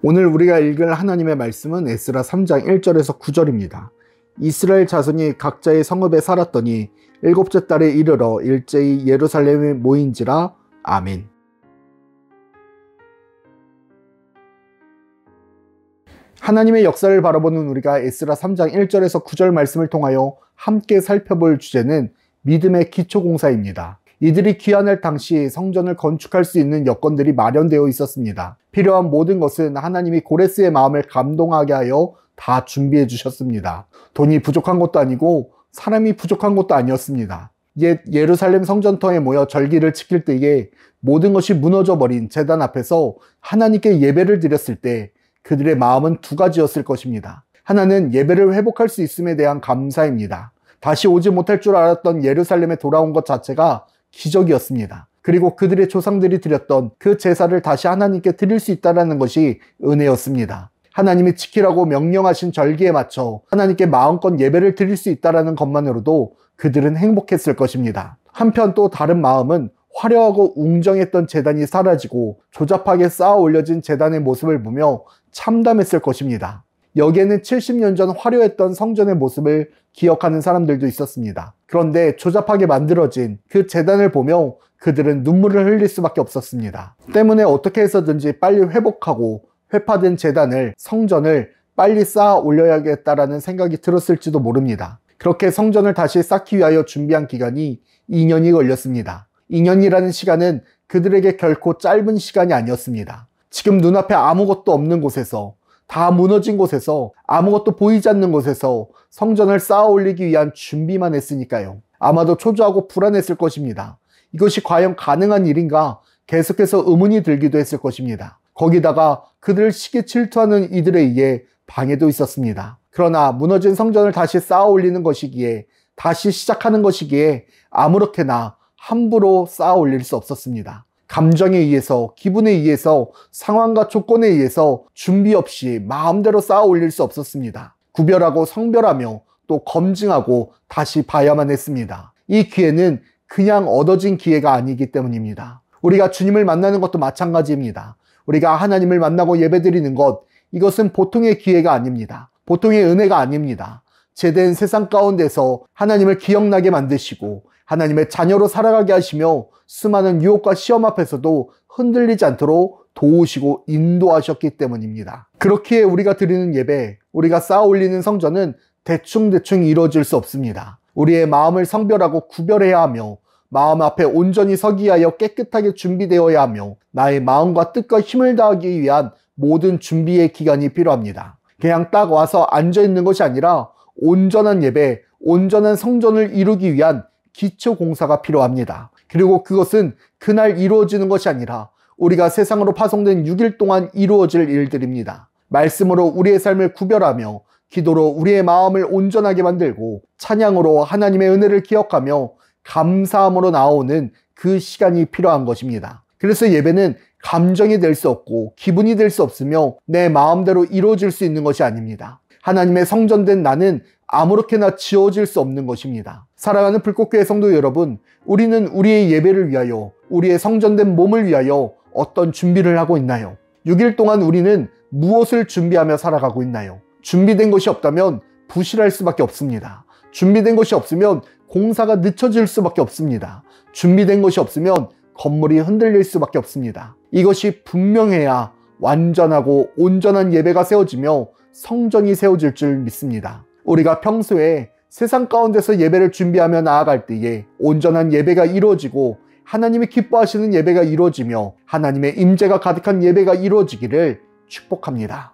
오늘 우리가 읽을 하나님의 말씀은 에스라 3장 1절에서 9절입니다. 이스라엘 자손이 각자의 성읍에 살았더니 일곱째 달에 이르러 일제히 예루살렘에 모인지라. 아멘. 하나님의 역사를 바라보는 우리가 에스라 3장 1절에서 9절 말씀을 통하여 함께 살펴볼 주제는 믿음의 기초공사입니다. 이들이 귀환할 당시 성전을 건축할 수 있는 여건들이 마련되어 있었습니다. 필요한 모든 것은 하나님이 고레스의 마음을 감동하게 하여 다 준비해 주셨습니다. 돈이 부족한 것도 아니고 사람이 부족한 것도 아니었습니다. 옛 예루살렘 성전터에 모여 절기를 지킬 때에 모든 것이 무너져 버린 제단 앞에서 하나님께 예배를 드렸을 때 그들의 마음은 두 가지였을 것입니다. 하나는 예배를 회복할 수 있음에 대한 감사입니다. 다시 오지 못할 줄 알았던 예루살렘에 돌아온 것 자체가 기적이었습니다. 그리고 그들의 조상들이 드렸던 그 제사를 다시 하나님께 드릴 수 있다는 것이 은혜였습니다. 하나님이 지키라고 명령하신 절기에 맞춰 하나님께 마음껏 예배를 드릴 수 있다는 것만으로도 그들은 행복했을 것입니다. 한편 또 다른 마음은 화려하고 웅장했던 제단이 사라지고 조잡하게 쌓아 올려진 제단의 모습을 보며 참담했을 것입니다. 여기에는 70년 전 화려했던 성전의 모습을 기억하는 사람들도 있었습니다. 그런데 조잡하게 만들어진 그 제단을 보며 그들은 눈물을 흘릴 수밖에 없었습니다. 때문에 어떻게 해서든지 빨리 회복하고 회파된 제단을, 성전을 빨리 쌓아 올려야겠다라는 생각이 들었을지도 모릅니다. 그렇게 성전을 다시 쌓기 위하여 준비한 기간이 2년이 걸렸습니다. 2년이라는 시간은 그들에게 결코 짧은 시간이 아니었습니다. 지금 눈앞에 아무것도 없는 곳에서, 다 무너진 곳에서, 아무것도 보이지 않는 곳에서 성전을 쌓아 올리기 위한 준비만 했으니까요. 아마도 초조하고 불안했을 것입니다. 이것이 과연 가능한 일인가 계속해서 의문이 들기도 했을 것입니다. 거기다가 그들을 시기 질투하는 이들에 의해 방해도 있었습니다. 그러나 무너진 성전을 다시 쌓아 올리는 것이기에, 다시 시작하는 것이기에 아무렇게나 함부로 쌓아 올릴 수 없었습니다. 감정에 의해서, 기분에 의해서, 상황과 조건에 의해서 준비 없이 마음대로 쌓아 올릴 수 없었습니다. 구별하고 성별하며 또 검증하고 다시 봐야만 했습니다. 이 기회는 그냥 얻어진 기회가 아니기 때문입니다. 우리가 주님을 만나는 것도 마찬가지입니다. 우리가 하나님을 만나고 예배드리는 것, 이것은 보통의 기회가 아닙니다. 보통의 은혜가 아닙니다. 제된 세상 가운데서 하나님을 기억나게 만드시고 하나님의 자녀로 살아가게 하시며 수많은 유혹과 시험 앞에서도 흔들리지 않도록 도우시고 인도하셨기 때문입니다. 그렇기에 우리가 드리는 예배, 우리가 쌓아 올리는 성전은 대충대충 이루어질 수 없습니다. 우리의 마음을 성별하고 구별해야 하며 마음 앞에 온전히 서기 위하여 깨끗하게 준비되어야 하며 나의 마음과 뜻과 힘을 다하기 위한 모든 준비의 기간이 필요합니다. 그냥 딱 와서 앉아있는 것이 아니라 온전한 예배, 온전한 성전을 이루기 위한 기초 공사가 필요합니다. 그리고 그것은 그날 이루어지는 것이 아니라 우리가 세상으로 파송된 6일 동안 이루어질 일들입니다. 말씀으로 우리의 삶을 구별하며 기도로 우리의 마음을 온전하게 만들고 찬양으로 하나님의 은혜를 기억하며 감사함으로 나오는 그 시간이 필요한 것입니다. 그래서 예배는 감정이 될 수 없고 기분이 될 수 없으며 내 마음대로 이루어질 수 있는 것이 아닙니다. 하나님의 성전된 나는 아무렇게나 지어질 수 없는 것입니다. 사랑하는 불꽃교회 성도 여러분, 우리는 우리의 예배를 위하여, 우리의 성전된 몸을 위하여 어떤 준비를 하고 있나요? 6일 동안 우리는 무엇을 준비하며 살아가고 있나요? 준비된 것이 없다면 부실할 수밖에 없습니다. 준비된 것이 없으면 공사가 늦춰질 수밖에 없습니다. 준비된 것이 없으면 건물이 흔들릴 수밖에 없습니다. 이것이 분명해야 완전하고 온전한 예배가 세워지며 성전이 세워질 줄 믿습니다. 우리가 평소에 세상 가운데서 예배를 준비하며 나아갈 때에 온전한 예배가 이루어지고 하나님이 기뻐하시는 예배가 이루어지며 하나님의 임재가 가득한 예배가 이루어지기를 축복합니다.